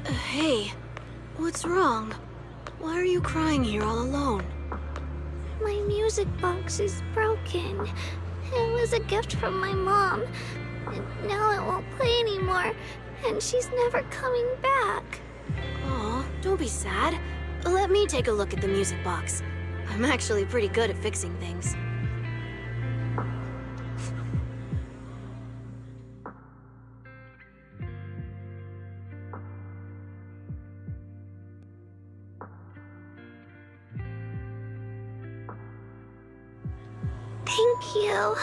Hey, what's wrong? Why are you crying here all alone? My music box is broken. It was a gift from my mom. And now it won't play anymore, and she's never coming back. Aw, don't be sad. Let me take a look at the music box. I'm actually pretty good at fixing things. Thank you.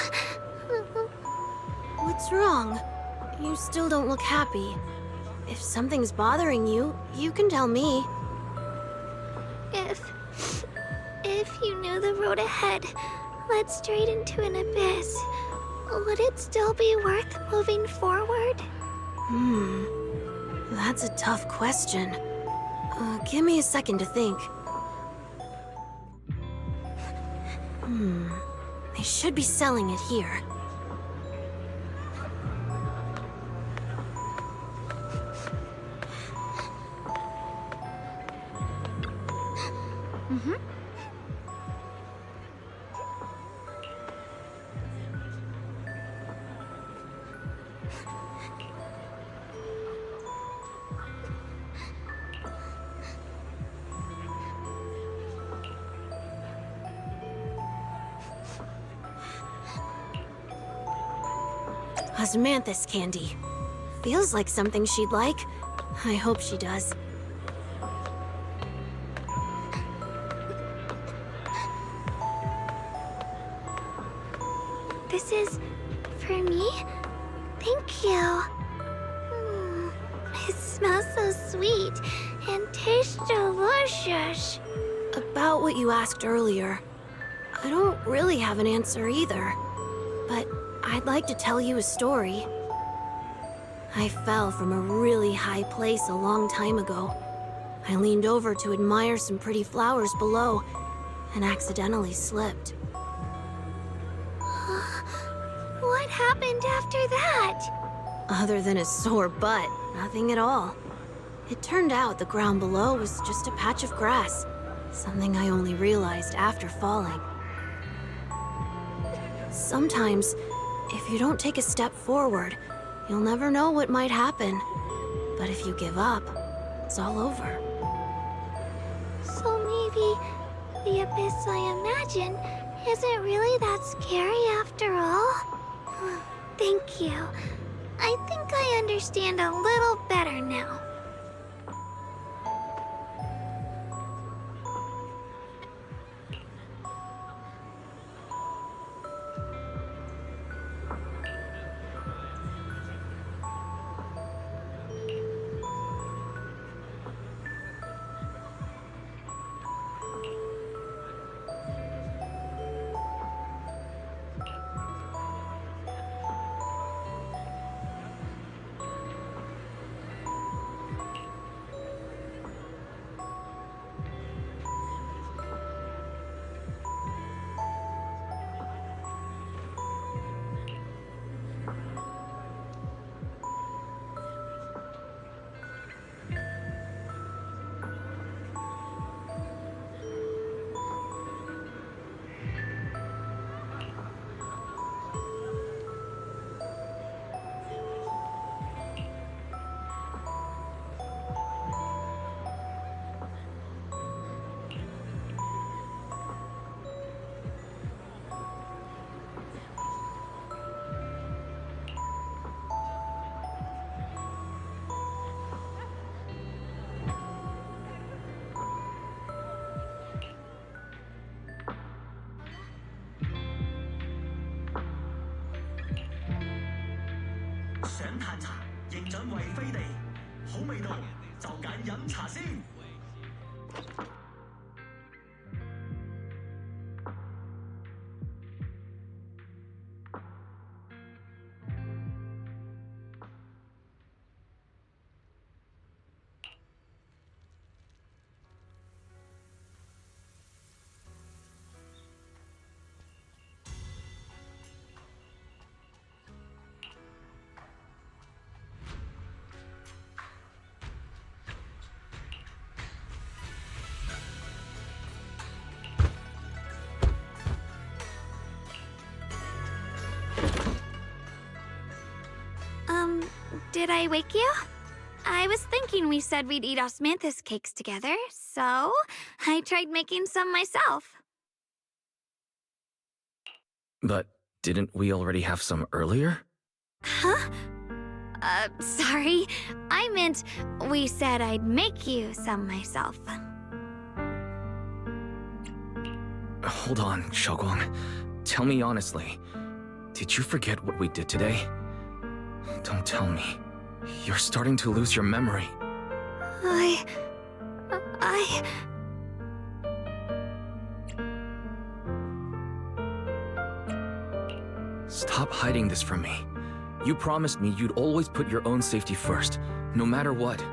What's wrong? You still don't look happy. If something's bothering you, you can tell me. If you knew the road ahead led straight into an abyss, would it still be worth moving forward? That's a tough question. Give me a second to think. They should be selling it here. Osmanthus candy. Feels like something she'd like. I hope she does. This is for me? Thank you. It smells so sweet and tastes delicious. About what you asked earlier, I don't really have an answer either. But I'd like to tell you a story. I fell from a really high place a long time ago. I leaned over to admire some pretty flowers below and accidentally slipped. What happened after that? Other than a sore butt, nothing at all. It turned out the ground below was just a patch of grass, something I only realized after falling. Sometimes, if you don't take a step forward, you'll never know what might happen. But if you give up, it's all over. So maybe the abyss I imagine isn't really that scary after all? Thank you. I think I understand a little better now. Did I wake you? I was thinking we said we'd eat osmanthus cakes together, so I tried making some myself. But didn't we already have some earlier? Huh? Sorry. I meant we said I'd make you some myself. Hold on, Xiaoguang. Tell me honestly, did you forget what we did today? Don't tell me. You're starting to lose your memory. I... Stop hiding this from me. You promised me you'd always put your own safety first, no matter what.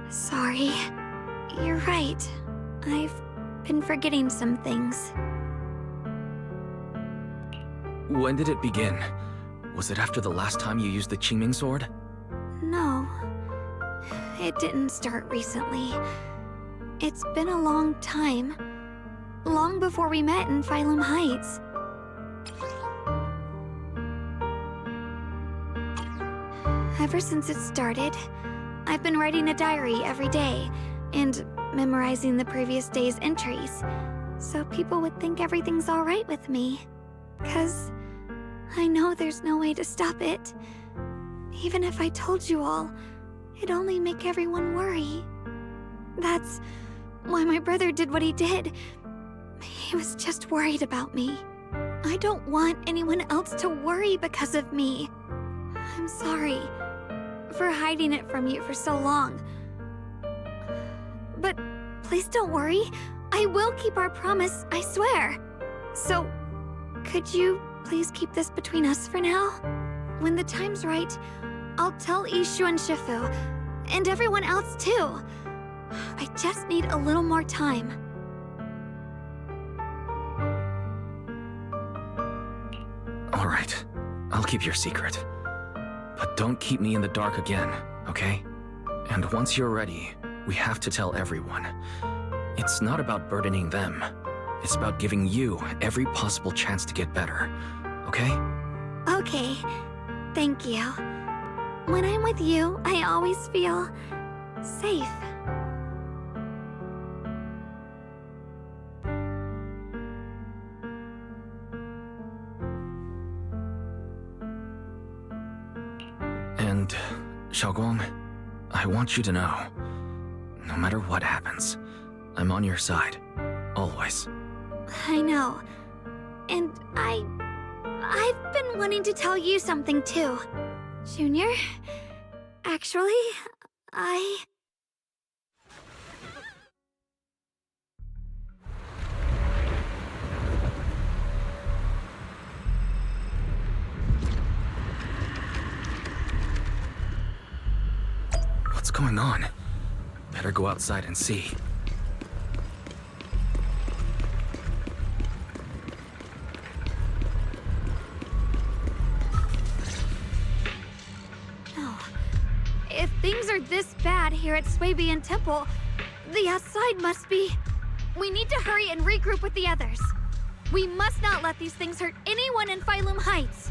Sorry. You're right. I've been forgetting some things. When did it begin? Was it after the last time you used the Qingming sword? No. It didn't start recently. It's been a long time. Long before we met in Phylum Heights. Ever since it started, I've been writing a diary every day and memorizing the previous day's entries, so people would think everything's alright with me. 'Cause I know there's no way to stop it. Even if I told you all, it'd only make everyone worry. That's why my brother did what he did. He was just worried about me. I don't want anyone else to worry because of me. I'm sorry for hiding it from you for so long. But please don't worry. I will keep our promise, I swear. So, could you please keep this between us for now? When the time's right, I'll tell Ishu and Shifu, and everyone else too. I just need a little more time. All right, I'll keep your secret. But don't keep me in the dark again, okay? And once you're ready, we have to tell everyone. It's not about burdening them. It's about giving you every possible chance to get better, okay? Okay, thank you. When I'm with you, I always feel safe. And, Xiaoguang, I want you to know, no matter what happens, I'm on your side, always. I know. And I've been wanting to tell you something too. Junior, actually, What's going on? Better go outside and see. No. If things are this bad here at Swabian Temple, the outside must be... We need to hurry and regroup with the others. We must not let these things hurt anyone in Phylum Heights.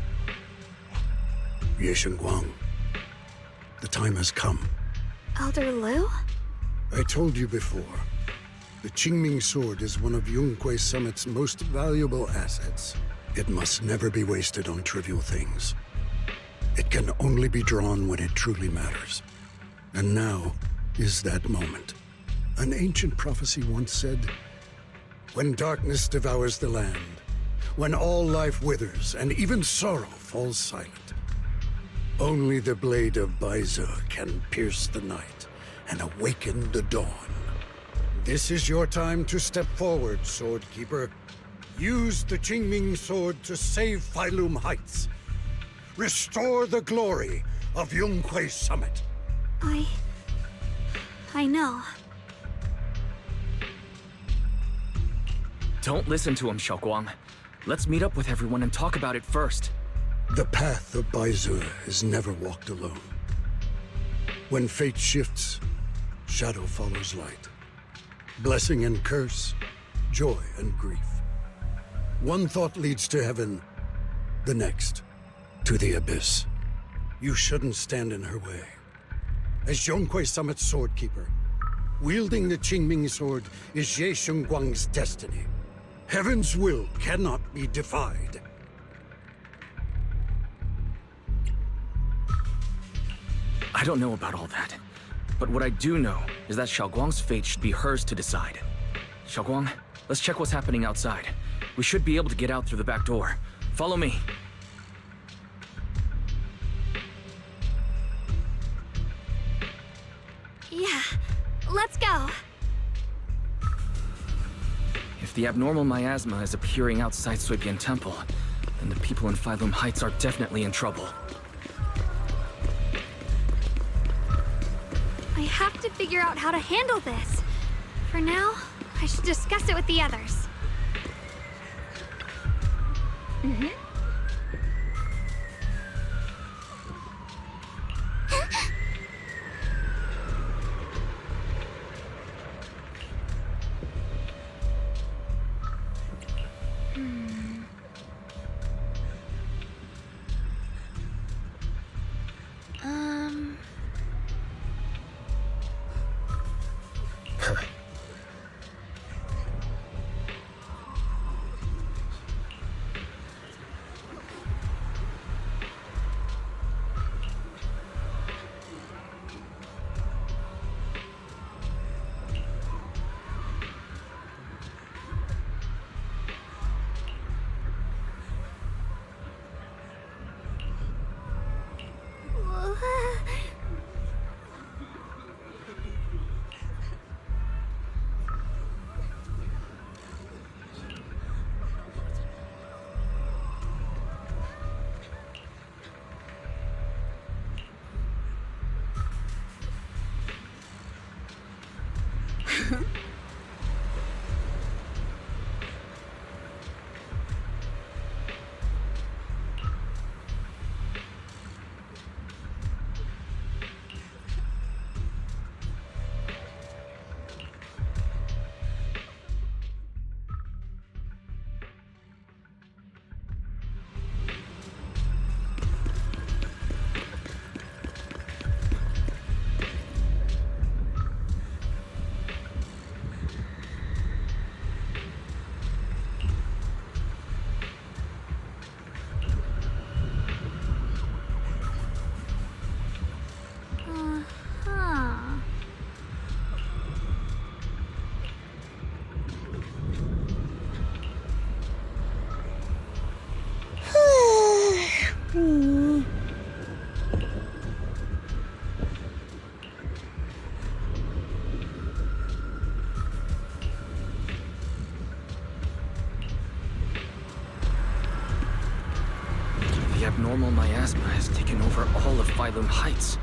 Ye Guang, the time has come. Elder Liu? I told you before, the Qingming sword is one of Yunque Summit's most valuable assets. It must never be wasted on trivial things. It can only be drawn when it truly matters. And now is that moment. An ancient prophecy once said, "When darkness devours the land, when all life withers and even sorrow falls silent, only the blade of Baize can pierce the night and awaken the dawn." This is your time to step forward, Swordkeeper. Use the Qingming sword to save Phylum Heights. Restore the glory of Yunque Summit. I know. Don't listen to him, Xiaoguang. Let's meet up with everyone and talk about it first. The path of Baize is never walked alone. When fate shifts, shadow follows light. Blessing and curse, joy and grief. One thought leads to heaven, the next to the abyss. You shouldn't stand in her way. As Zhonghui Summit's swordkeeper, wielding the Qingming sword is Ye Shengguang's destiny. Heaven's will cannot be defied. I don't know about all that. But what I do know is that Xiaoguang's fate should be hers to decide. Xiaoguang, let's check what's happening outside. We should be able to get out through the back door. Follow me. Yeah, let's go. If the abnormal miasma is appearing outside Suibian Temple, then the people in Phylum Heights are definitely in trouble. I have to figure out how to handle this. For now, I should discuss it with the others. The abnormal miasma has taken over all of Phylum Heights.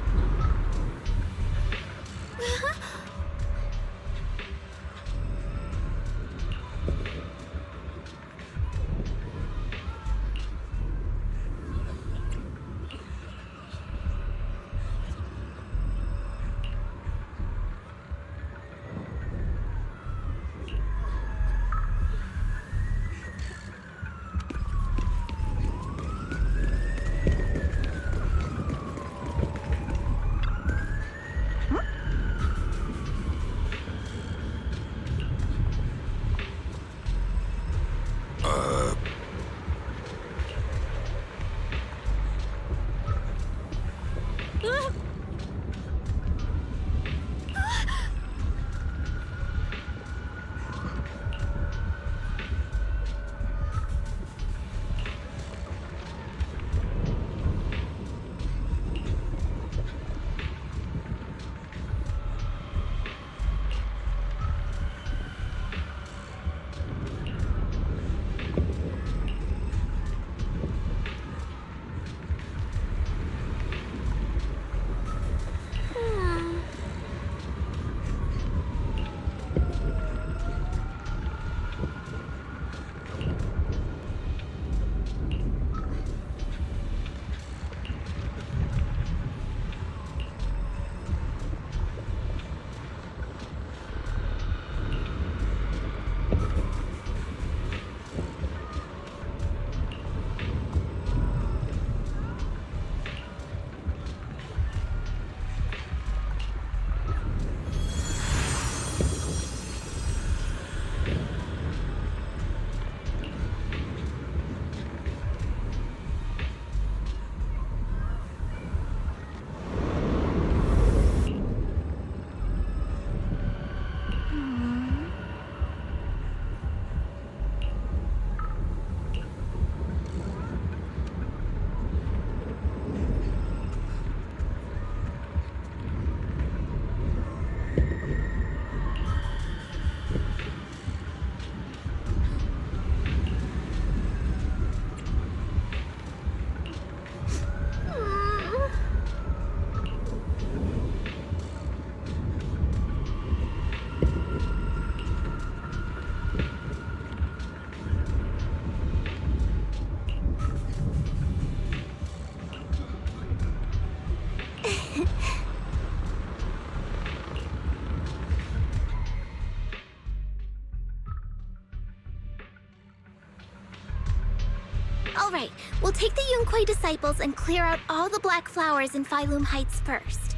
take the Yunquei disciples and clear out all the black flowers in Phylum Heights first.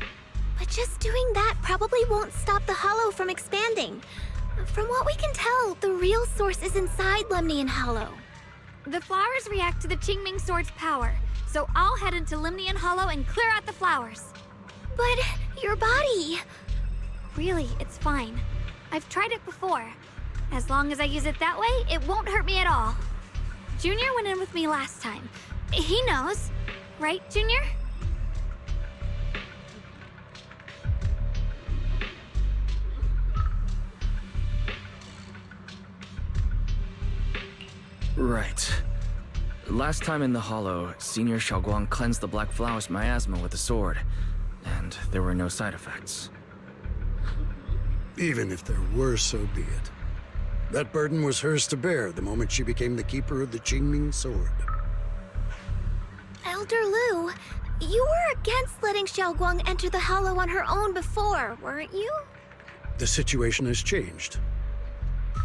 But just doing that probably won't stop the Hollow from expanding. From what we can tell, the real source is inside Lemnian Hollow. The flowers react to the Qingming Sword's power, so I'll head into Lemnian Hollow and clear out the flowers. But your body... Really, it's fine. I've tried it before. As long as I use it that way, it won't hurt me at all. Junior went in with me last time. He knows. Right, Junior? Right. Last time in the Hollow, Senior Xiaoguang cleansed the Black Flowers miasma with the sword, and there were no side effects. Even if there were, so be it. That burden was hers to bear the moment she became the keeper of the Qingming Sword. Elder Lu, you were against letting Xiaoguang enter the Hollow on her own before, weren't you? The situation has changed.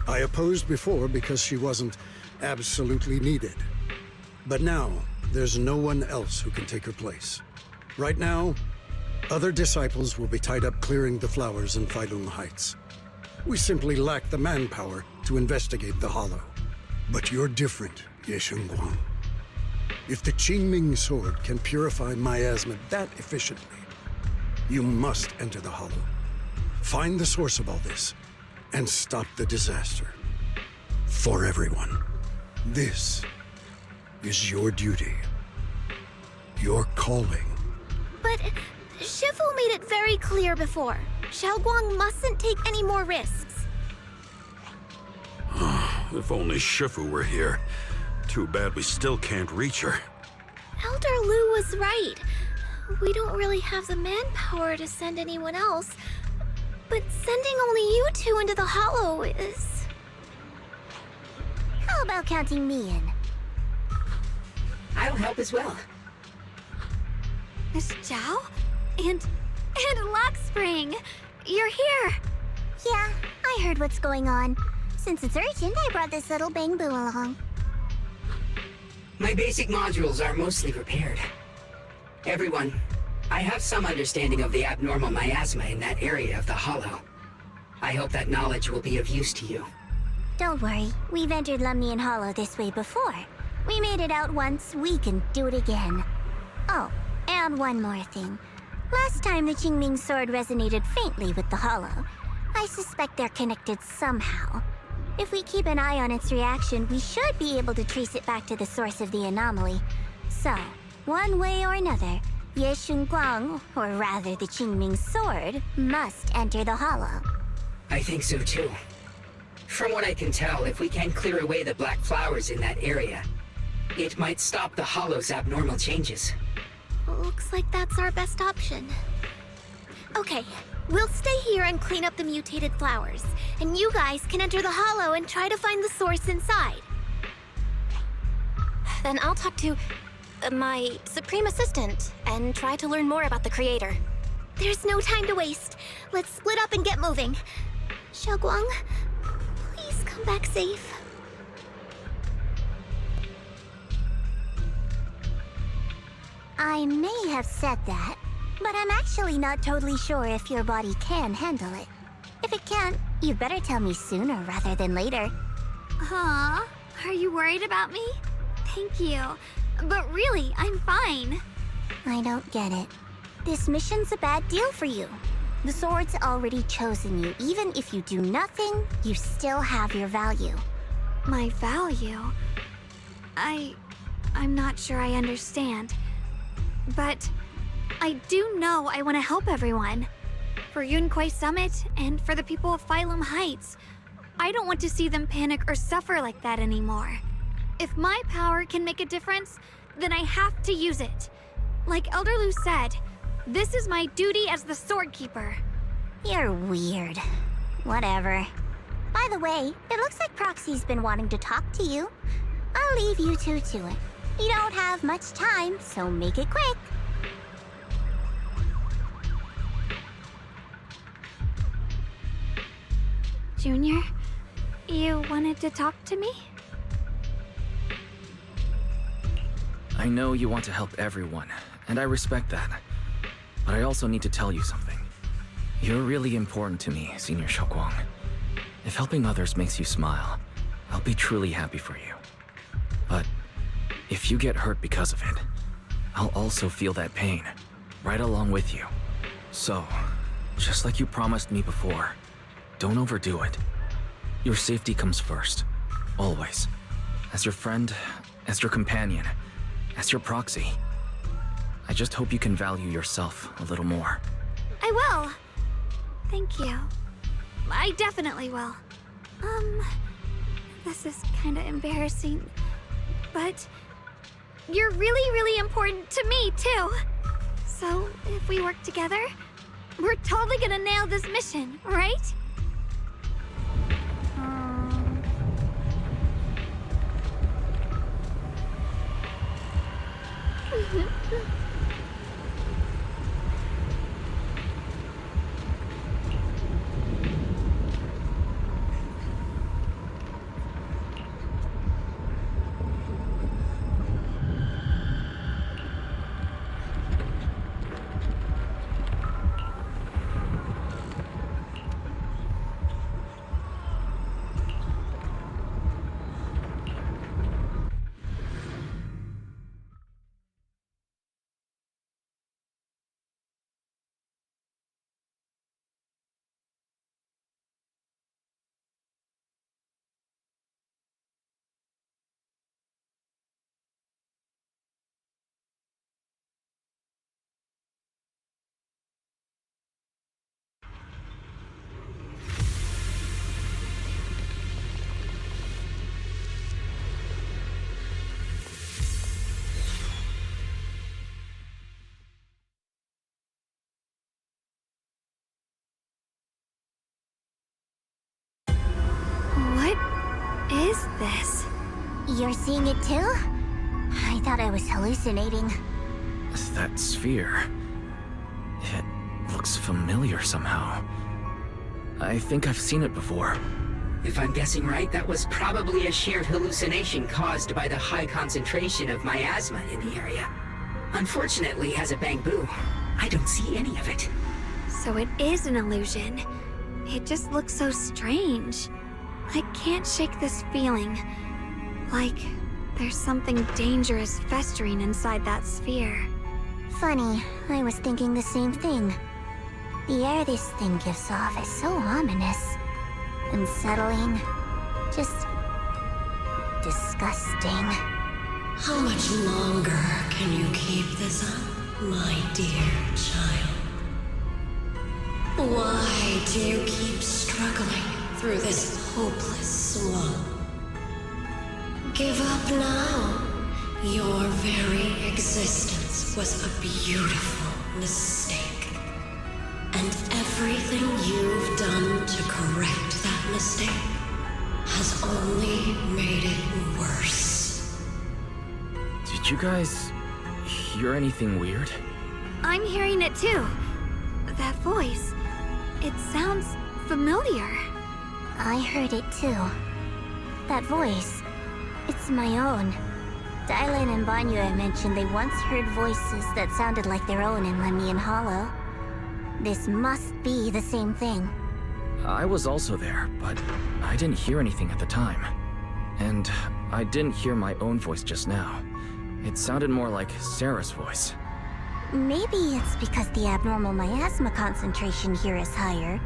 I opposed before because she wasn't absolutely needed. But now, there's no one else who can take her place. Right now, other disciples will be tied up clearing the flowers in Phylum Heights. We simply lack the manpower to investigate the Hollow. But you're different, Ye Shengguang. If the Qingming Sword can purify miasma that efficiently, you must enter the Hollow. Find the source of all this, and stop the disaster. For everyone. This is your duty. Your calling. But Shifu made it very clear before. Xiaoguang mustn't take any more risks. If only Shifu were here. Too bad we still can't reach her. Elder Lu was right. We don't really have the manpower to send anyone else. But sending only you two into the Hollow is... How about counting me in? I'll help as well. Miss Zhao? And Lockspring! You're here! Yeah, I heard what's going on. Since it's urgent, I brought this little bang-boo along. My basic modules are mostly repaired. Everyone, I have some understanding of the abnormal miasma in that area of the Hollow. I hope that knowledge will be of use to you. Don't worry, we've entered Lemnian Hollow this way before. We made it out once, we can do it again. Oh, and one more thing. Last time the Qingming Sword resonated faintly with the Hollow. I suspect they're connected somehow. If we keep an eye on its reaction, we should be able to trace it back to the source of the anomaly. So, one way or another, Ye Shengguang, or rather the Qingming Sword, must enter the Hollow. I think so too. From what I can tell, if we can clear away the black flowers in that area, it might stop the Hollow's abnormal changes. Looks like that's our best option. Okay, we'll stay here and clean up the mutated flowers, and you guys can enter the Hollow and try to find the source inside. Then I'll talk to my Supreme Assistant and try to learn more about the Creator. There's no time to waste. Let's split up and get moving. Xiaoguang, please come back safe. I may have said that, but I'm actually not totally sure if your body can handle it. If it can't, you'd better tell me sooner rather than later. Aw, are you worried about me? Thank you. But really, I'm fine. I don't get it. This mission's a bad deal for you. The sword's already chosen you. Even if you do nothing, you still have your value. My value? I'm not sure I understand. But I do know I want to help everyone. For Yunquei Summit and for the people of Phylum Heights. I don't want to see them panic or suffer like that anymore. If my power can make a difference, then I have to use it. Like Elder Lu said, this is my duty as the Sword Keeper. You're weird. Whatever. By the way, it looks like Proxy's been wanting to talk to you. I'll leave you two to it. You don't have much time, so make it quick. Junior, you wanted to talk to me? I know you want to help everyone, and I respect that. But I also need to tell you something. You're really important to me, Senior Shokwang. If helping others makes you smile, I'll be truly happy for you. But if you get hurt because of it, I'll also feel that pain, right along with you. So, just like you promised me before, don't overdo it. Your safety comes first, always. As your friend, as your companion, as your proxy. I just hope you can value yourself a little more. I will. Thank you. I definitely will. This is kinda embarrassing, but you're really, really important to me, too. So, if we work together, we're totally gonna nail this mission, right? What is this? You're seeing it too? I thought I was hallucinating. That sphere... it looks familiar somehow. I think I've seen it before. If I'm guessing right, that was probably a shared hallucination caused by the high concentration of miasma in the area. Unfortunately, as a Bangbu, I don't see any of it. So it is an illusion. It just looks so strange. I can't shake this feeling. Like there's something dangerous festering inside that sphere. Funny, I was thinking the same thing. The air this thing gives off is so ominous. Unsettling. Just... disgusting. How much longer can you keep this up, my dear child? Why do you keep struggling through this hopeless slump? Give up now. Your very existence was a beautiful mistake. And everything you've done to correct that mistake has only made it worse. Did you guys hear anything weird? I'm hearing it too. That voice. It sounds familiar. I heard it too. That voice. It's my own. Dylan and Banyue mentioned they once heard voices that sounded like their own in Lemian Hollow. This must be the same thing. I was also there, but I didn't hear anything at the time. And I didn't hear my own voice just now. It sounded more like Sarah's voice. Maybe it's because the abnormal miasma concentration here is higher.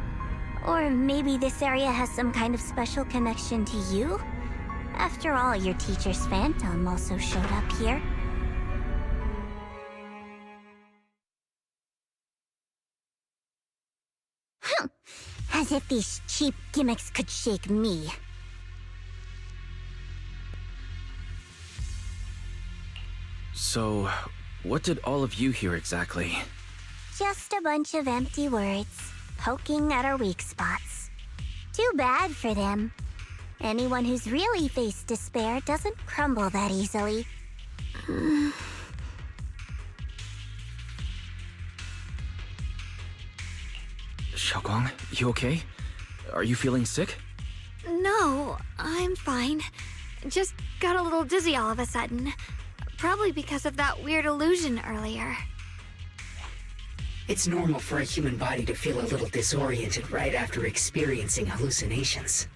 Or maybe this area has some kind of special connection to you? After all, your teacher's phantom also showed up here. As if these cheap gimmicks could shake me. So, what did all of you hear exactly? Just a bunch of empty words, poking at our weak spots. Too bad for them. Anyone who's really faced despair doesn't crumble that easily. Xiaoguang, you okay? Are you feeling sick? No, I'm fine. Just got a little dizzy all of a sudden. Probably because of that weird illusion earlier. It's normal for a human body to feel a little disoriented right after experiencing hallucinations.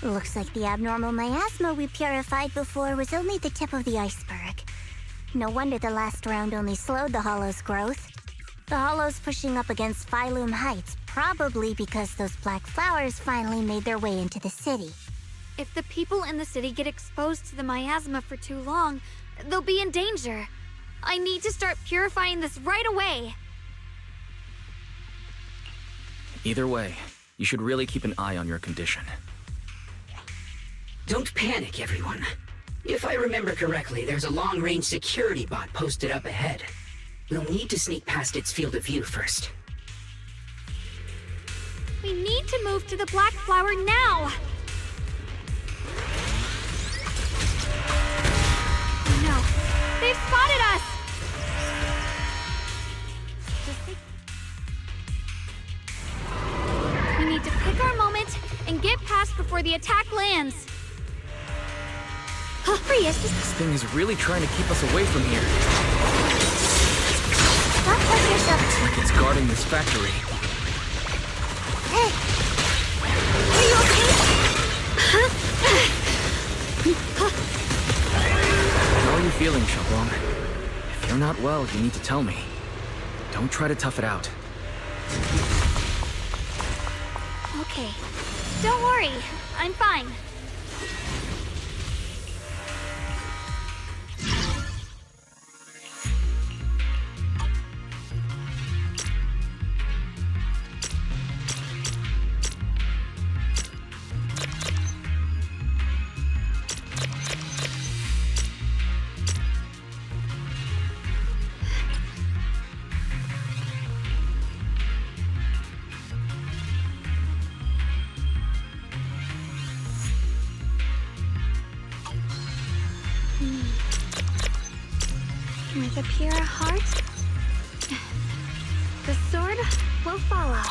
Looks like the abnormal miasma we purified before was only the tip of the iceberg. No wonder the last round only slowed the Hollow's growth. The Hollow's pushing up against Phylum Heights, probably because those black flowers finally made their way into the city. If the people in the city get exposed to the miasma for too long, they'll be in danger. I need to start purifying this right away. Either way, you should really keep an eye on your condition. Don't panic, everyone. If I remember correctly, there's a long-range security bot posted up ahead. We'll need to sneak past its field of view first. We need to move to the black flower now! Oh no, they've spotted us! We need to pick our moment and get past before the attack lands. This thing is really trying to keep us away from here. Don't push yourself. It's like it's guarding this factory. Hey! Are you okay? How are you feeling, Shalom? If you're not well, you need to tell me. Don't try to tough it out. Okay. Don't worry. I'm fine. With a pure heart, the sword will follow.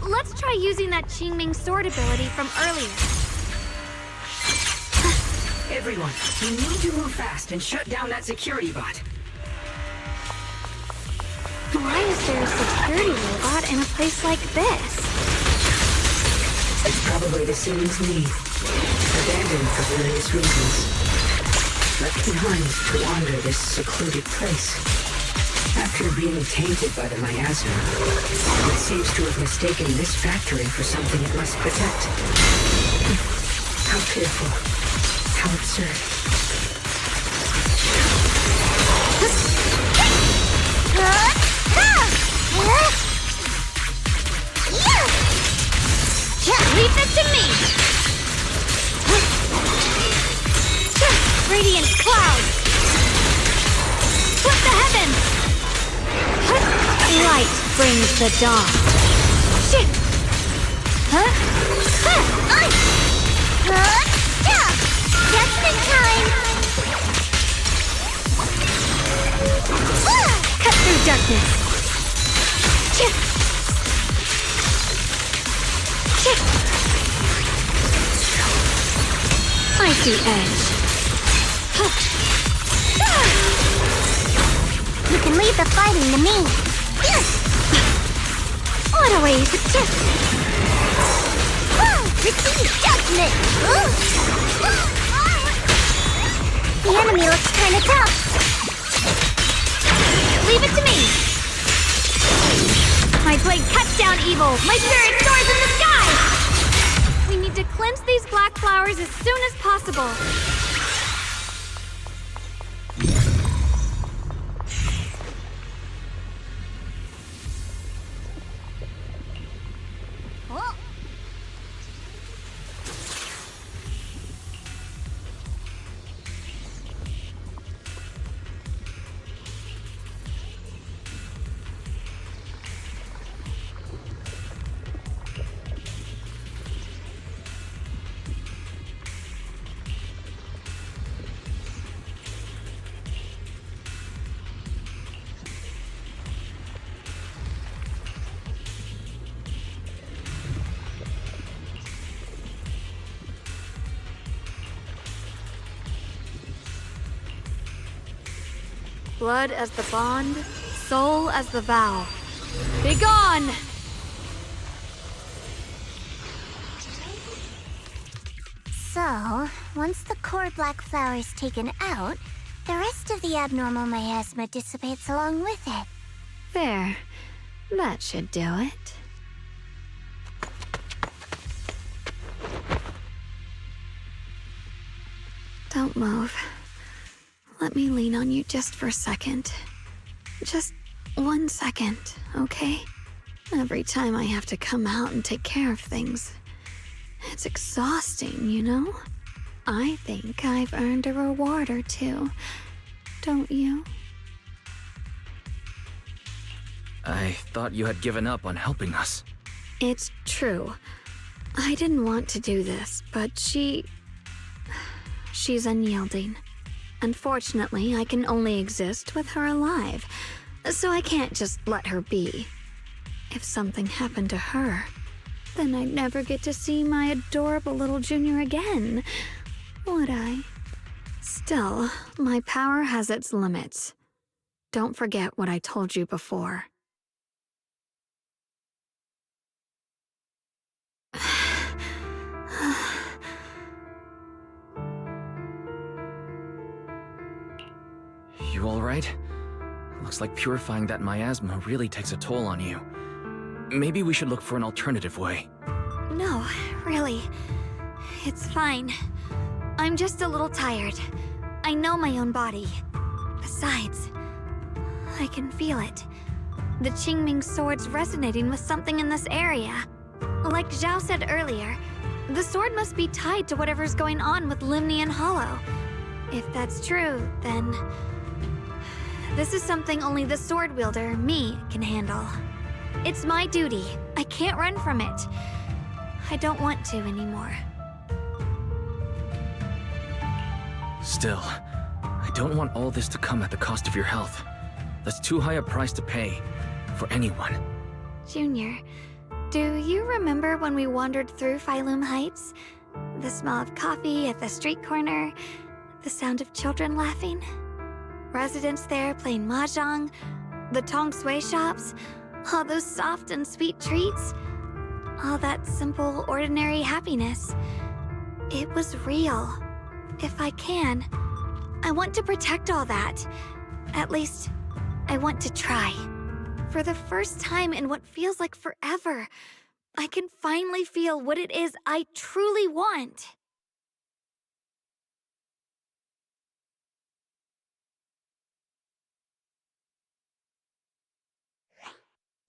Let's try using that Qingming sword ability from earlier. Everyone, we need to move fast and shut down that security bot. Why is there a security robot in a place like this? It's probably the city's lead. Abandoned for various reasons. Left behind to wander this secluded place. After being tainted by the miasma, it seems to have mistaken this factory for something it must protect. How pitiful. How absurd. Leave it to me! Radiant clouds! Split the heavens! Light brings the dawn. Just in time! Cut through darkness. Icy edge. You can leave the fighting to me. What a waste. Receive judgment! The enemy looks kinda tough. Leave it to me. My blade cuts down evil. My spirit soars in the sky. Cleanse these black flowers as soon as possible. Blood as the bond, soul as the vow. Begone! So, once the core black flower is taken out, the rest of the abnormal miasma dissipates along with it. There. That should do it. Don't move. Let me lean on you just for a second. Just 1 second, okay? Every time I have to come out and take care of things, it's exhausting, you know? I think I've earned a reward or two. Don't you? I thought you had given up on helping us. It's true. I didn't want to do this, but she's unyielding. Unfortunately, I can only exist with her alive, so I can't just let her be. If something happened to her, then I'd never get to see my adorable little Junior again, would I? Still, my power has its limits. Don't forget what I told you before. You alright? Looks like purifying that miasma really takes a toll on you. Maybe we should look for an alternative way. No, really. It's fine. I'm just a little tired. I know my own body. Besides, I can feel it. The Qingming sword's resonating with something in this area. Like Zhao said earlier, the sword must be tied to whatever's going on with Limnian Hollow. If that's true, then this is something only the sword wielder, me, can handle. It's my duty. I can't run from it. I don't want to anymore. Still, I don't want all this to come at the cost of your health. That's too high a price to pay. For anyone. Junior, do you remember when we wandered through Phylum Heights? The smell of coffee at the street corner, the sound of children laughing? Residents there playing mahjong, the tong sui shops, all those soft and sweet treats, all that simple, ordinary happiness. It was real. If I can, I want to protect all that. At least, I want to try. For the first time in what feels like forever, I can finally feel what it is I truly want.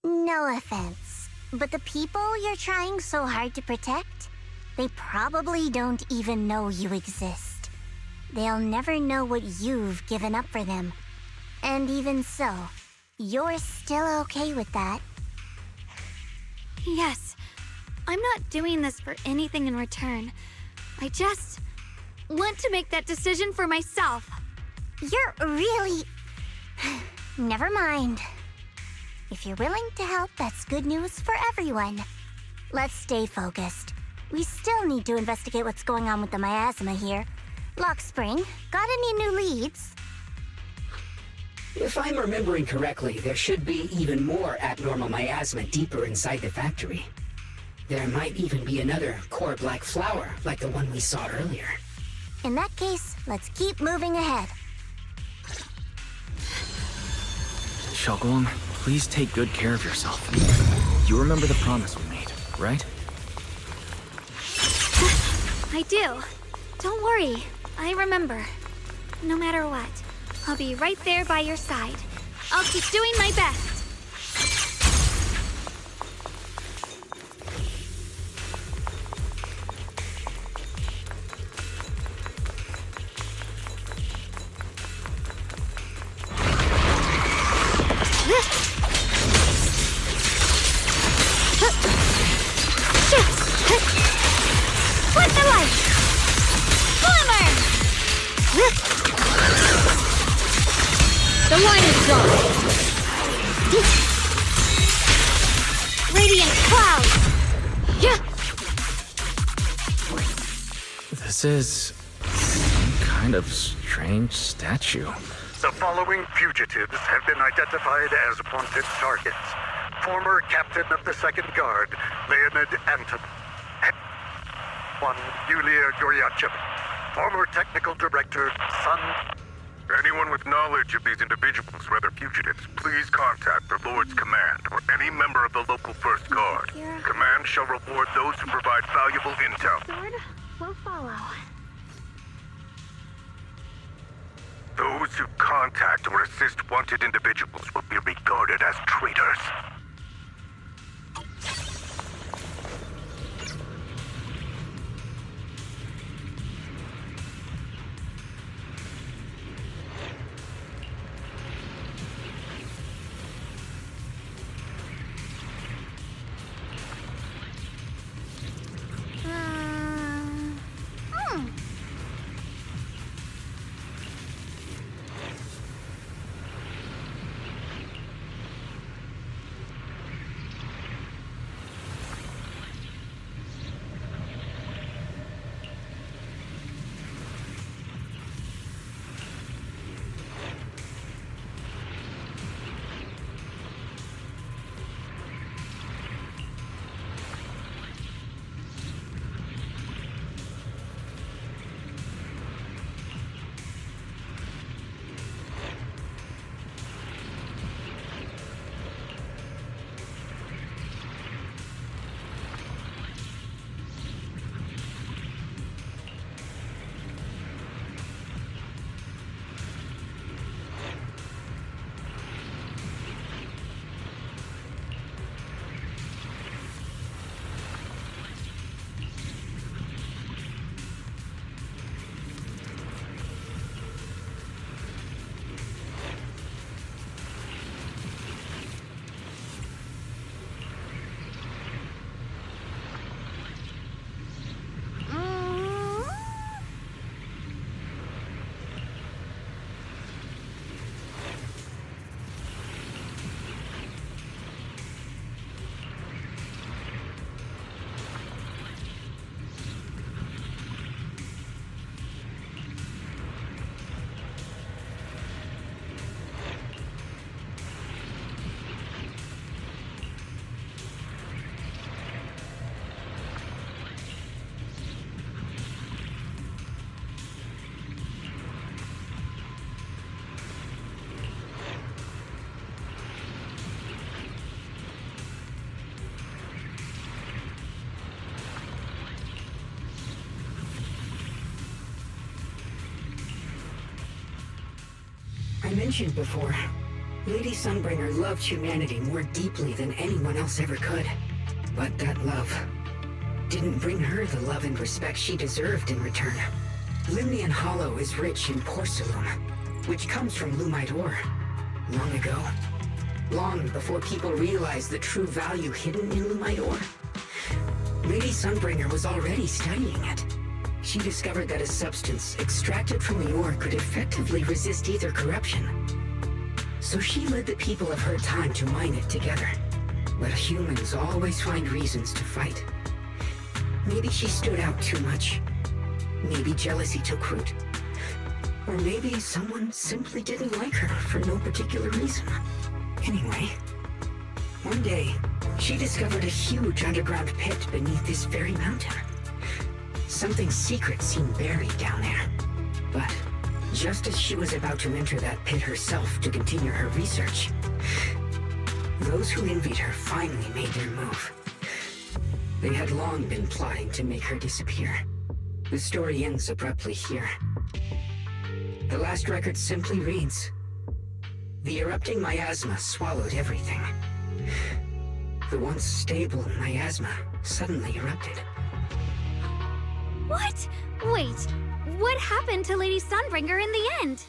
No offense, but the people you're trying so hard to protect, they probably don't even know you exist. They'll never know what you've given up for them. And even so, you're still okay with that. Yes, I'm not doing this for anything in return. I just want to make that decision for myself. You're really... Never mind. If you're willing to help, that's good news for everyone. Let's stay focused. We still need to investigate what's going on with the miasma here. Lock Spring, got any new leads? If I'm remembering correctly, there should be even more abnormal miasma deeper inside the factory. There might even be another core black flower, like the one we saw earlier. In that case, let's keep moving ahead. Xiaoguang, please take good care of yourself. You remember the promise we made, right? I do. Don't worry. I remember. No matter what, I'll be right there by your side. I'll keep doing my best. Flip the light! Glimmer! The line is drawn. Radiant cloud. Yeah. This is some kind of strange statue. The following fugitives have been identified as wanted targets. Former captain of the Second Guard, Leonid Anton. One, Yulia Goryachev. Former technical director, Sun. Anyone with knowledge of these individuals, whether fugitives, please contact the Lord's Command or any member of the local First Guard. Command shall reward those who provide valuable intel. Sword will follow. Those who contact or assist wanted individuals will be regarded as traitors. I mentioned before, Lady Sunbringer loved humanity more deeply than anyone else ever could. But that love didn't bring her the love and respect she deserved in return. Limnian Hollow is rich in porcelain, which comes from Lumite ore. Long ago, long before people realized the true value hidden in Lumite ore, Lady Sunbringer was already studying it. She discovered that a substance extracted from the ore could effectively resist either corruption. So she led the people of her time to mine it together. But humans always find reasons to fight. Maybe she stood out too much. Maybe jealousy took root. Or maybe someone simply didn't like her for no particular reason. Anyway, one day, she discovered a huge underground pit beneath this very mountain. Something secret seemed buried down there. But just as she was about to enter that pit herself to continue her research, those who envied her finally made their move. They had long been plotting to make her disappear. The story ends abruptly here. The last record simply reads, "The erupting miasma swallowed everything." The once stable miasma suddenly erupted. What? Wait, what happened to Lady Sunbringer in the end?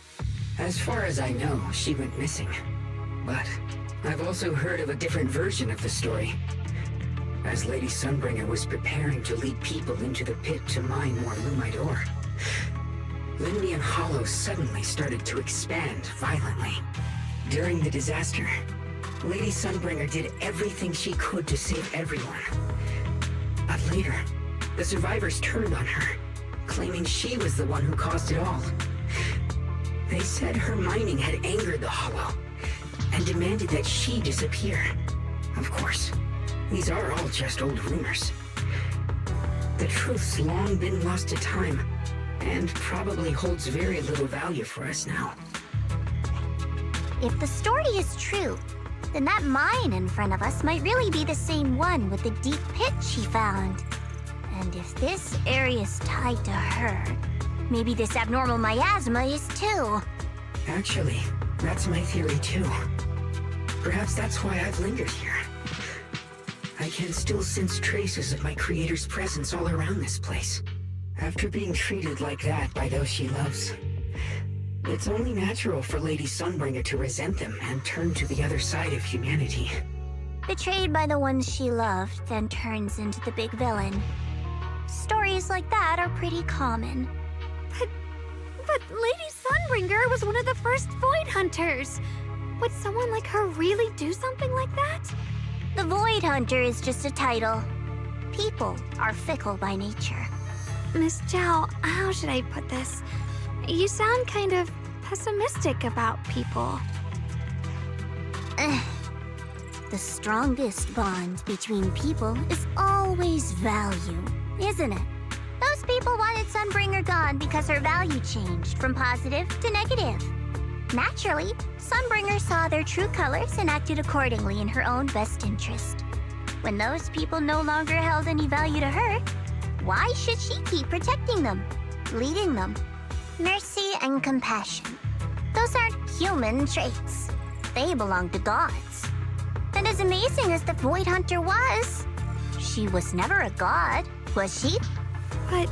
As far as I know, she went missing. But I've also heard of a different version of the story. As Lady Sunbringer was preparing to lead people into the pit to mine more Lumite ore, Limnian Hollow suddenly started to expand violently. During the disaster, Lady Sunbringer did everything she could to save everyone. But later, the survivors turned on her, claiming she was the one who caused it all. They said her mining had angered the Hollow, and demanded that she disappear. Of course, these are all just old rumors. The truth's long been lost to time, and probably holds very little value for us now. If the story is true, then that mine in front of us might really be the same one with the deep pit she found. And if this area's tied to her, maybe this abnormal miasma is too. Actually, that's my theory too. Perhaps that's why I've lingered here. I can still sense traces of my creator's presence all around this place. After being treated like that by those she loves, it's only natural for Lady Sunbringer to resent them and turn to the other side of humanity. Betrayed by the ones she loved, then turns into the big villain. Stories like that are pretty common. But Lady Sunbringer was one of the first Void Hunters. Would someone like her really do something like that? The Void Hunter is just a title. People are fickle by nature. Miss Zhao, how should I put this? You sound kind of pessimistic about people. The strongest bond between people is always value, isn't it? Those people wanted Sunbringer gone because her value changed from positive to negative. Naturally, Sunbringer saw their true colors and acted accordingly in her own best interest. When those people no longer held any value to her, why should she keep protecting them, leading them? Mercy and compassion. Those aren't human traits. They belong to gods. And as amazing as the Void Hunter was, she was never a god, was she? But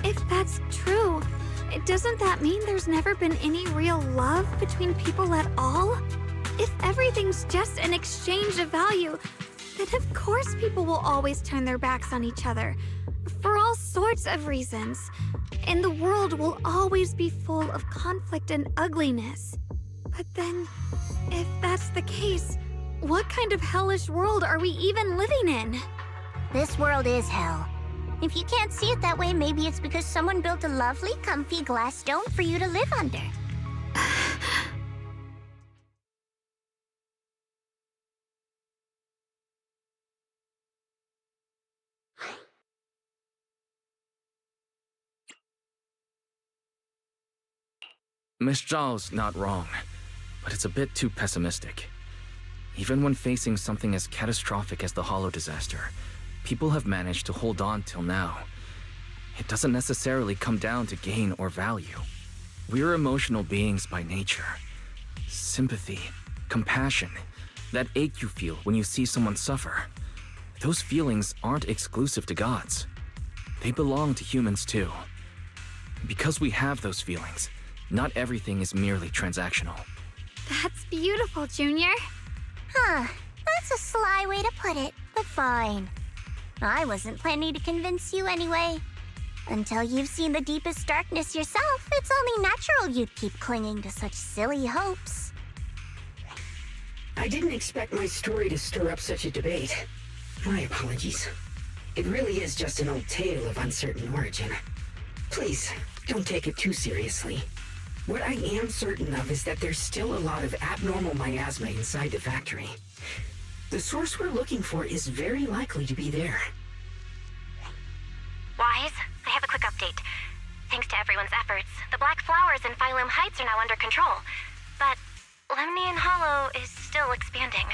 if that's true, doesn't that mean there's never been any real love between people at all? If everything's just an exchange of value, then of course people will always turn their backs on each other, for all sorts of reasons. And the world will always be full of conflict and ugliness. But then, if that's the case, what kind of hellish world are we even living in? This world is hell. If you can't see it that way, maybe it's because someone built a lovely, comfy glass dome for you to live under. Miss Zhao's not wrong, but it's a bit too pessimistic. Even when facing something as catastrophic as the Hollow disaster, people have managed to hold on till now. It doesn't necessarily come down to gain or value. We're emotional beings by nature. Sympathy, compassion, that ache you feel when you see someone suffer. Those feelings aren't exclusive to gods. They belong to humans too. Because we have those feelings, not everything is merely transactional. That's beautiful, Junior. Huh, that's a sly way to put it, but fine. I wasn't planning to convince you anyway. Until you've seen the deepest darkness yourself, it's only natural you'd keep clinging to such silly hopes. I didn't expect my story to stir up such a debate. My apologies. It really is just an old tale of uncertain origin. Please, don't take it too seriously. What I am certain of is that there's still a lot of abnormal miasma inside the factory. The source we're looking for is very likely to be there. Wise, I have a quick update. Thanks to everyone's efforts, the Black Flowers in Phylum Heights are now under control. But Lemnian Hollow is still expanding.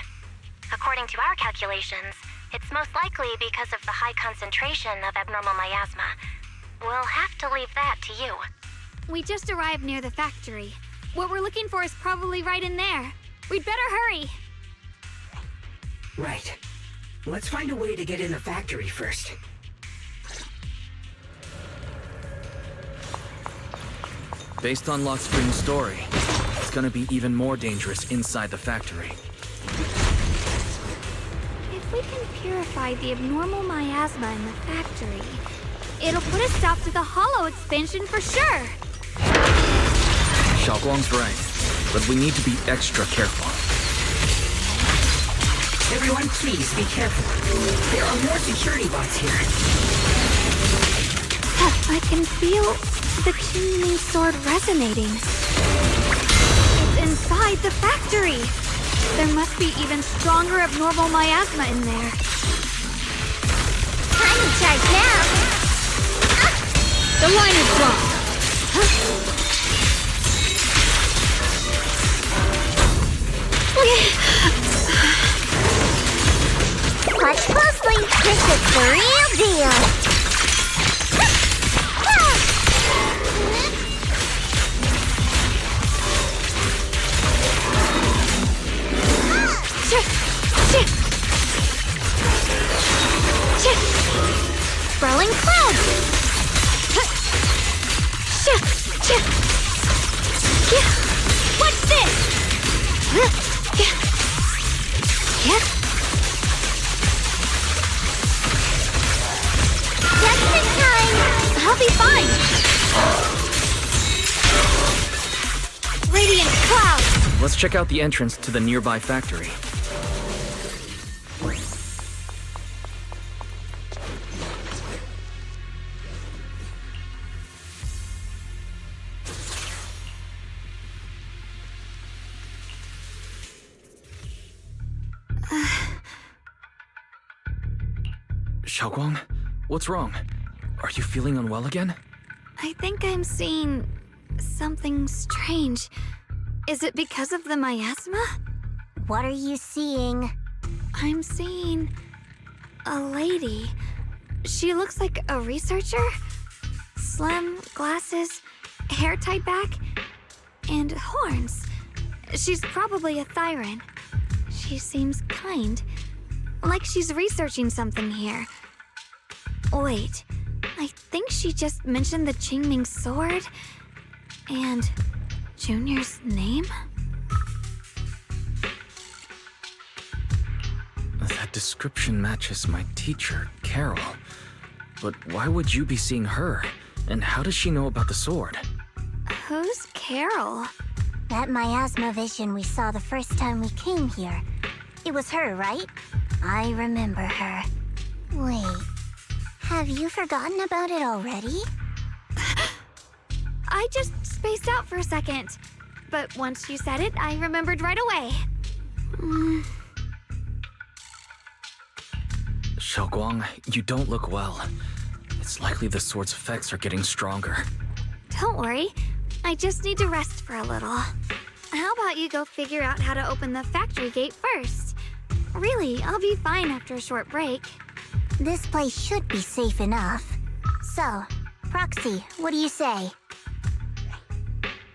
According to our calculations, it's most likely because of the high concentration of abnormal miasma. we'll have to leave that to you. We just arrived near the factory. What we're looking for is probably right in there. We'd better hurry. Right. Let's find a way to get in the factory first. Based on Lock Spring's story, it's gonna be even more dangerous inside the factory. If we can purify the abnormal miasma in the factory, it'll put a stop to the Hollow expansion for sure. Xiaoguang's right, but we need to be extra careful. Everyone, please be careful. There are more security bots here. I can feel the Qingming sword resonating. It's inside the factory. There must be even stronger abnormal miasma in there. Time to charge now! The line is blocked. Watch closely! This is the real deal! Swirling clouds! What's this? Just in time! I'll be fine! Radiant clouds! Let's check out the entrance to the nearby factory. Xiaoguang, what's wrong? Are you feeling unwell again? I think I'm seeing something strange. Is it because of the miasma? What are you seeing? I'm seeing a lady. She looks like a researcher. Slim, glasses, hair tied back, and horns. She's probably a Thyran. She seems kind, like she's researching something here. Wait, I think she just mentioned the Qingming sword and Junior's name? That description matches my teacher, Carol. But why would you be seeing her? And how does she know about the sword? Who's Carol? That miasma vision we saw the first time we came here. It was her, right? I remember her. Wait, have you forgotten about it already? I just spaced out for a second. But once you said it, I remembered right away. Xiaoguang, you don't look well. It's likely the sword's effects are getting stronger. Don't worry. I just need to rest for a little. How about you go figure out how to open the factory gate first? Really, I'll be fine after a short break. This place should be safe enough. So, Proxy, what do you say?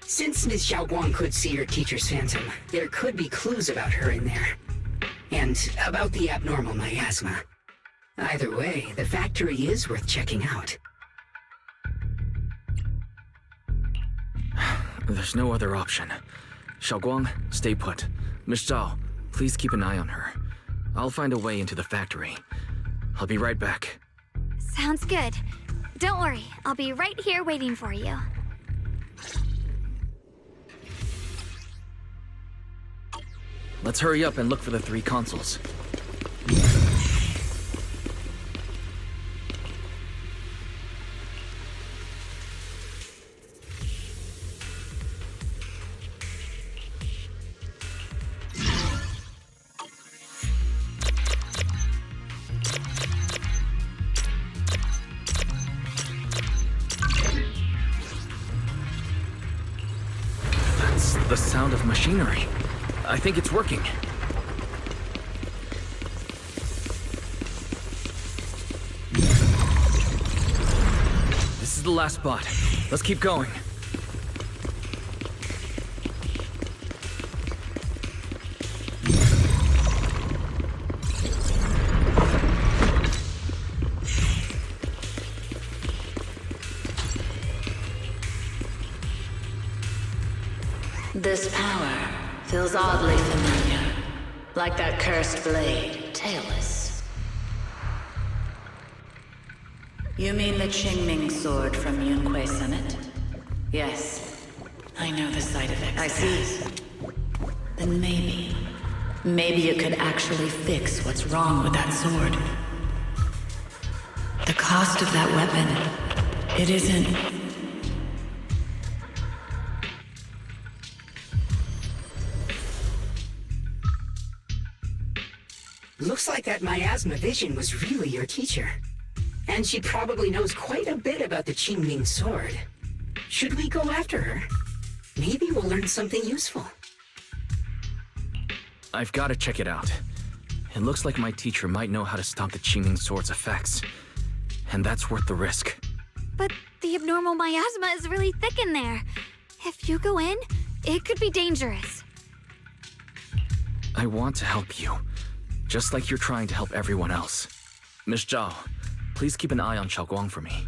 Since Ms. Xiaoguang could see her teacher's phantom, there could be clues about her in there. And about the abnormal miasma. Either way, the factory is worth checking out. There's no other option. Xiaoguang, stay put. Miss Zhao, please keep an eye on her. I'll find a way into the factory. I'll be right back. Sounds good. Don't worry, I'll be right here waiting for you. Let's hurry up and look for the 3 consoles. That's the sound of machinery. I think it's working. This is the last spot. Let's keep going. This power feels oddly familiar. Like that cursed blade, tailless. You mean the Qingming sword from Yunque Summit? Yes. I know the side effects. I see. Then maybe you could actually fix what's wrong with that sword. The cost of that weapon, it isn't... Looks like that miasma vision was really your teacher. And she probably knows quite a bit about the Qingming sword. Should we go after her? Maybe we'll learn something useful. I've got to check it out. It looks like my teacher might know how to stop the Qingming sword's effects. And that's worth the risk. But the abnormal miasma is really thick in there. If you go in, it could be dangerous. I want to help you. Just like you're trying to help everyone else. Miss Zhao, please keep an eye on Xiaoguang for me.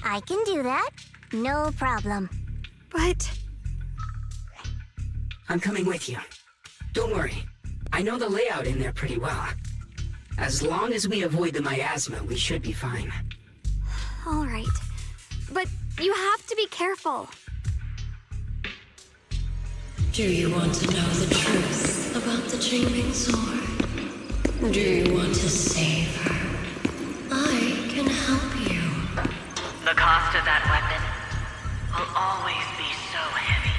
I can do that. No problem. But... I'm coming with you. Don't worry. I know the layout in there pretty well. As long as we avoid the miasma, we should be fine. All right. But you have to be careful. Do you want to know the truth about the Qingming sword? Do you want to save her? I can help you. The cost of that weapon will always be so heavy.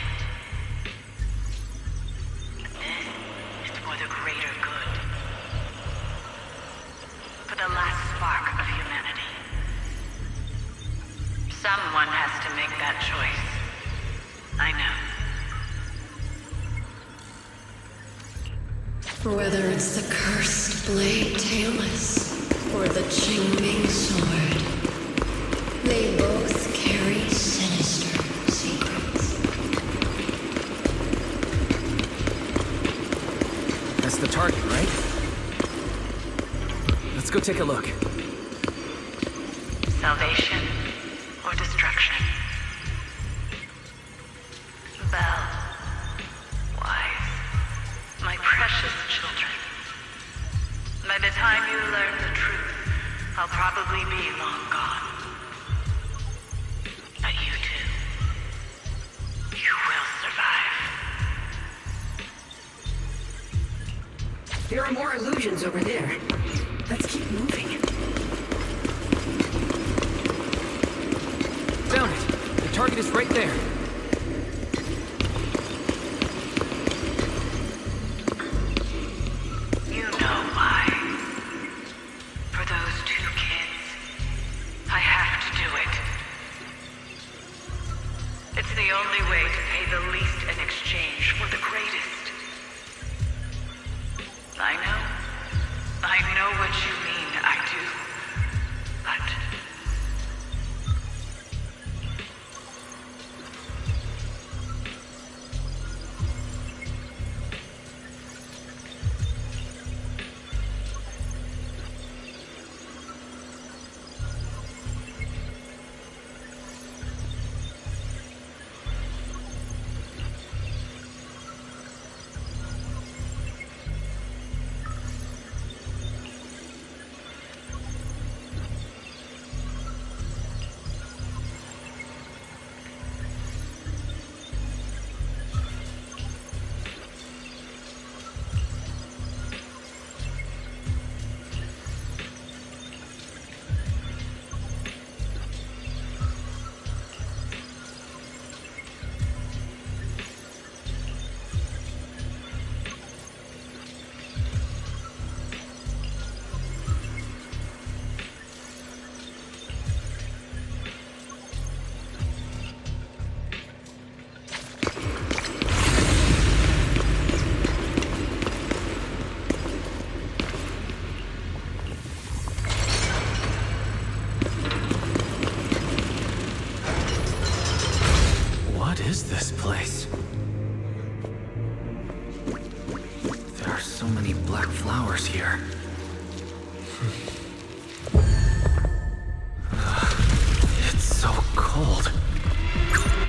This is for the greater good. For the last spark of humanity. Someone has to make that choice. I know. Whether it's the cursed blade tailless or the Qingming sword, they both carry sinister secrets. That's the target, right? Let's go take a look. Salvation or destruction? Belle, Wise, my precious children. By the time you learn the truth, I'll probably be long gone. But you two, you will survive. There are more illusions over there. Let's keep moving. Found it! The target is right there! You know why. For those two kids, I have to do it. It's the only way to pay the least in exchange for the greatest. I know what you mean, I do. But... What is this place? There are so many black flowers here. It's so cold.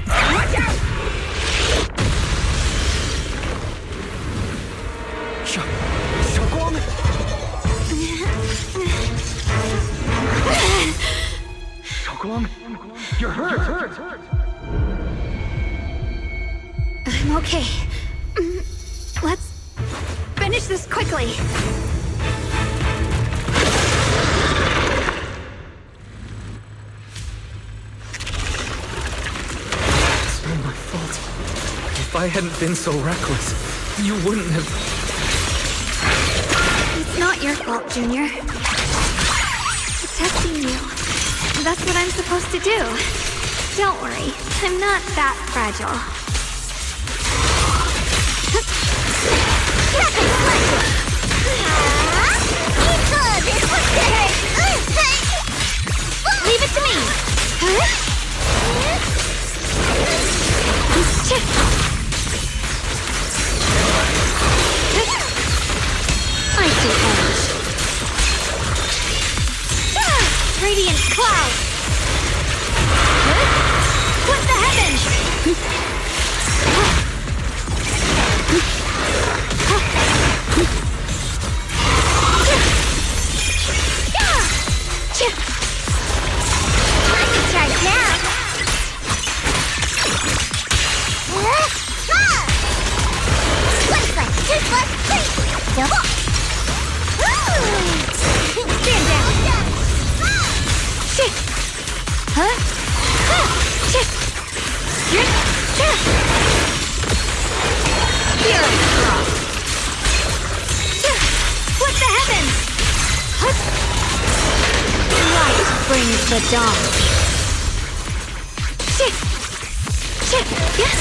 Watch out! Xiaoguang, you're hurt. I'm okay. Let's finish this quickly. It's not my fault. If I hadn't been so reckless, you wouldn't have... It's not your fault, Junior. Protecting you. That's what I'm supposed to do. Don't worry, I'm not that fragile. Leave it to me! I see edge. Radiant cloud! Split the heavens! Charge now. One plus, two plus, three. Double. Stand down. Shit! Huh? Shit! Fury Frost! Split the heavens! Light brings the dawn. Shit! Shit! Yes!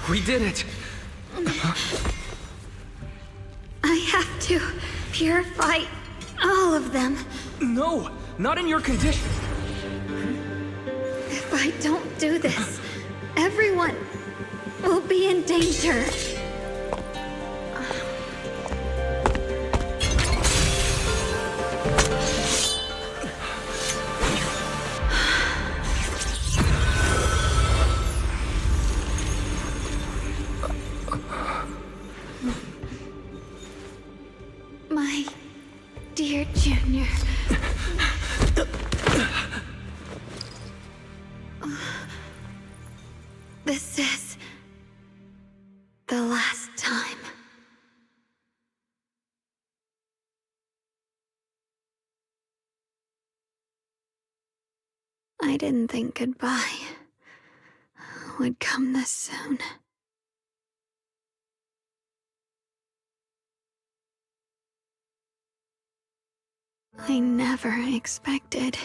We did it! I have to purify all of them. No! Not in your condition! If I don't do this, everyone will be in danger. My dear Junior. This is the last time. I didn't think goodbye would come this soon. I never expected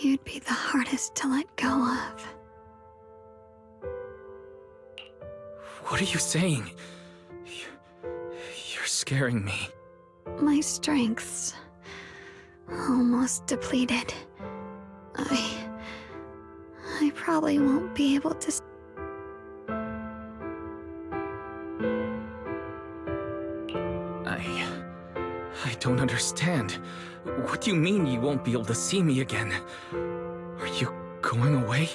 you'd be the hardest to let go of. What are you saying? You're scaring me. My strength's almost depleted. I probably won't be able to... I don't understand. What do you mean you won't be able to see me again? Are you going away?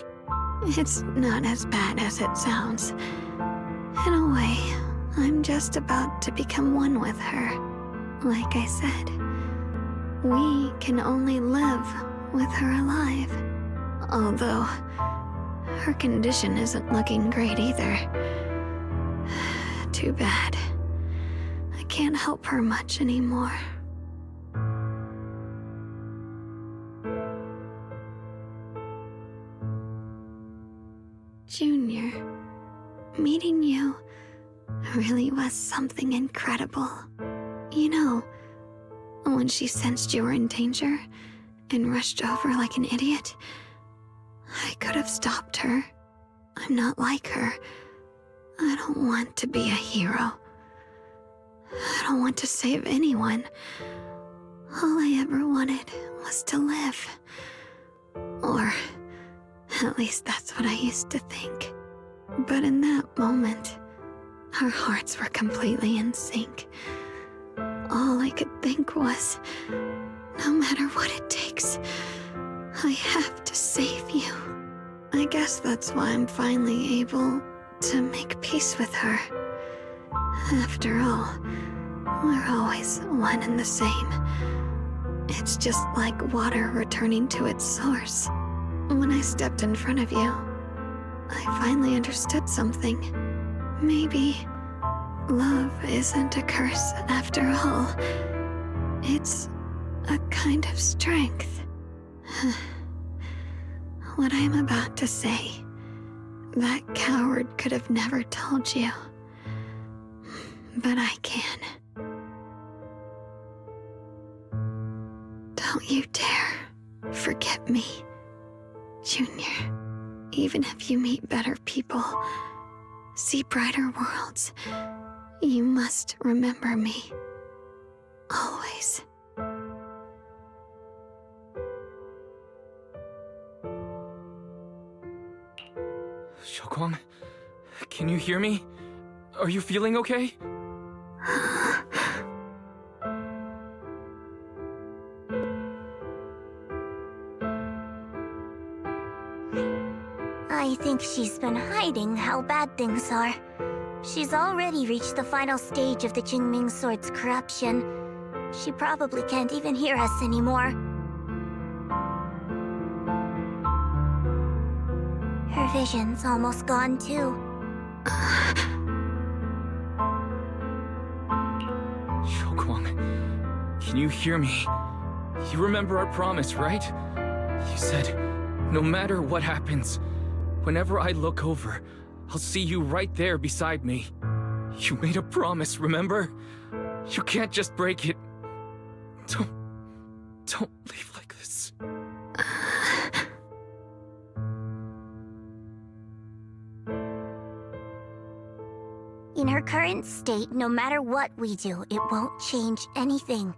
It's not as bad as it sounds. In a way, I'm just about to become one with her. Like I said, we can only live with her alive. Although, her condition isn't looking great either. Too bad. I can't help her much anymore. Junior, meeting you really was something incredible. You know, when she sensed you were in danger and rushed over like an idiot, I could have stopped her. I'm not like her. I don't want to be a hero. I don't want to save anyone. All I ever wanted was to live. Or, at least that's what I used to think. But in that moment, our hearts were completely in sync. All I could think was, no matter what it takes, I have to save you. I guess that's why I'm finally able to make peace with her. After all, we're always one and the same. It's just like water returning to its source. When I stepped in front of you, I finally understood something. Maybe love isn't a curse after all. It's a kind of strength. What I'm about to say, that coward could have never told you. But I can. Don't you dare forget me, Junior. Even if you meet better people, see brighter worlds, you must remember me. Always. Xiaoguang, can you hear me? Are you feeling okay? I think she's been hiding how bad things are. She's already reached the final stage of the Qingming Sword's corruption. She probably can't even hear us anymore. Her vision's almost gone too. Xiaoguang, can you hear me? You remember our promise, right? You said, no matter what happens, whenever I look over, I'll see you right there beside me. You made a promise, remember? You can't just break it. Don't leave like this. In her current state, no matter what we do, it won't change anything.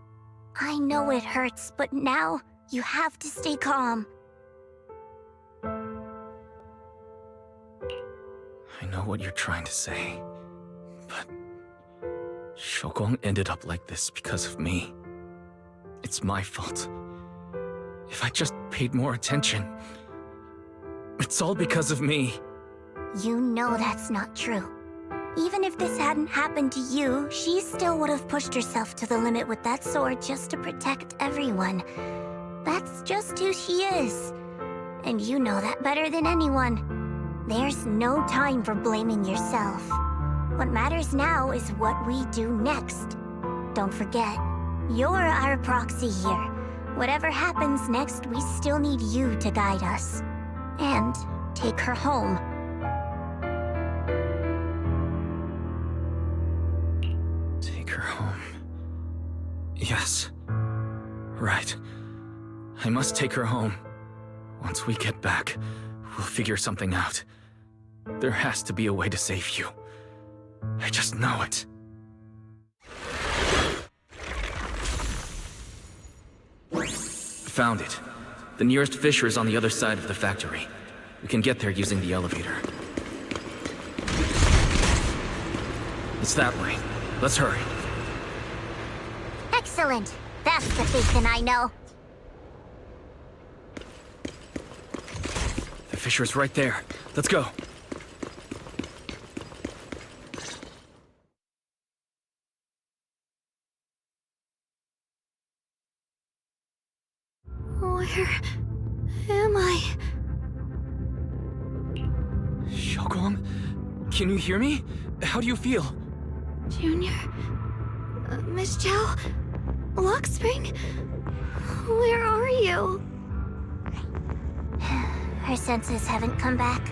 I know it hurts, but now you have to stay calm. I know what you're trying to say, but Xiaoguang ended up like this because of me. It's my fault. If I just paid more attention, it's all because of me. You know that's not true. Even if this hadn't happened to you, she still would have pushed herself to the limit with that sword just to protect everyone. That's just who she is. And you know that better than anyone. There's no time for blaming yourself. What matters now is what we do next. Don't forget, you're our proxy here. Whatever happens next, we still need you to guide us. And take her home. Take her home. Yes. Right. I must take her home. Once we get back, we'll figure something out. There has to be a way to save you. I just know it. Found it. The nearest fissure is on the other side of the factory. We can get there using the elevator. It's that way. Let's hurry. Excellent. That's the Phaethon I know. The fissure's right there. Let's go. Where am I? Xiaoguang, can you hear me? How do you feel? Junior? Miss Chow? Luxspring? Where are you? Her senses haven't come back.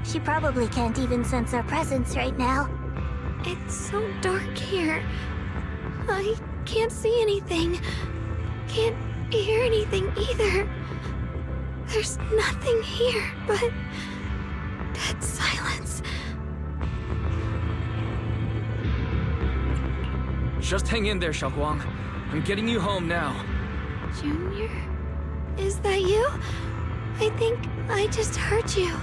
She probably can't even sense our presence right now. It's so dark here. I can't see anything. Can't hear anything either. There's nothing here but dead silence. Just hang in there, Xiaoguang. I'm getting you home now. Junior? Is that you? I think I just hurt you.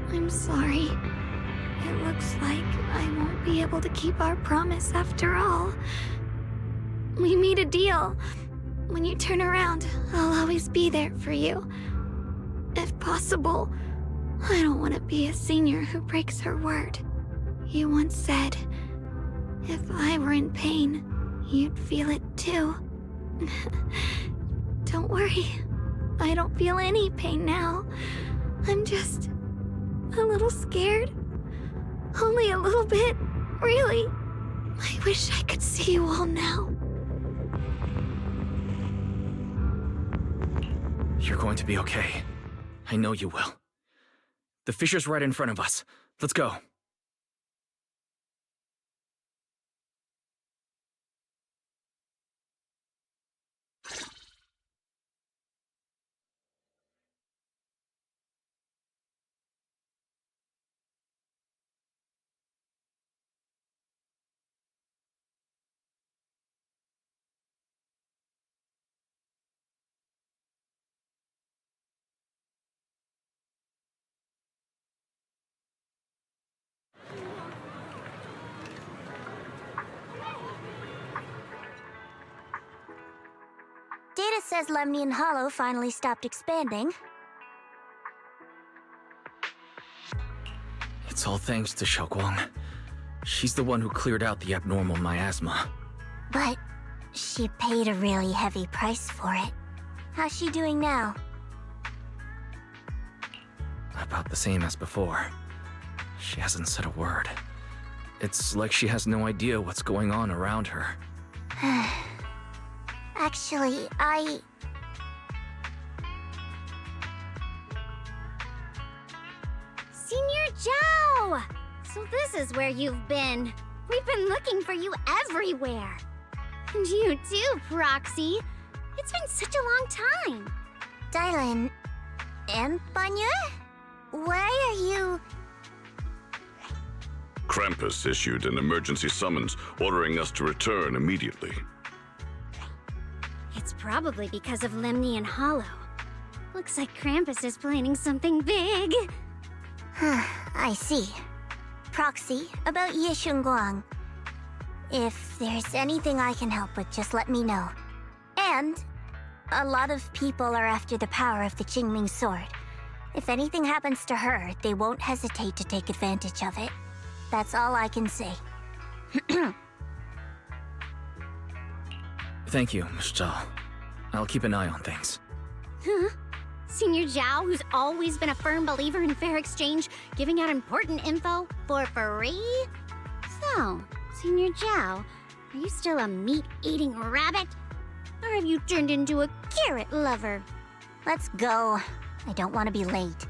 I'm sorry. It looks like I won't be able to keep our promise after all. We made a deal. When you turn around, I'll always be there for you. If possible, I don't want to be a senior who breaks her word. You once said, if I were in pain, you'd feel it too. Don't worry. I don't feel any pain now. I'm just a little scared. Only a little bit, really. I wish I could see you all now. You're going to be okay. I know you will. The fissure's right in front of us. Let's go. Data says Lemnian Hollow finally stopped expanding. It's all thanks to Xiaoguang. She's the one who cleared out the abnormal miasma. But she paid a really heavy price for it. How's she doing now? About the same as before. She hasn't said a word. It's like she has no idea what's going on around her. Actually, Senior Zhao! So this is where you've been. We've been looking for you everywhere. And you too, Proxy. It's been such a long time. Dylan and Banya? Why are you... Krampus issued an emergency summons ordering us to return immediately. It's probably because of Lemnian Hollow. Looks like Krampus is planning something big. I see. Proxy, about Yishunguang. If there's anything I can help with, just let me know. And a lot of people are after the power of the Qingming sword. If anything happens to her, they won't hesitate to take advantage of it. That's all I can say. Thank you, Miss Zhao. I'll keep an eye on things. Huh? Senior Zhao, who's always been a firm believer in fair exchange, giving out important info for free? So, Senior Zhao, are you still a meat-eating rabbit? Or have you turned into a carrot lover? Let's go. I don't want to be late.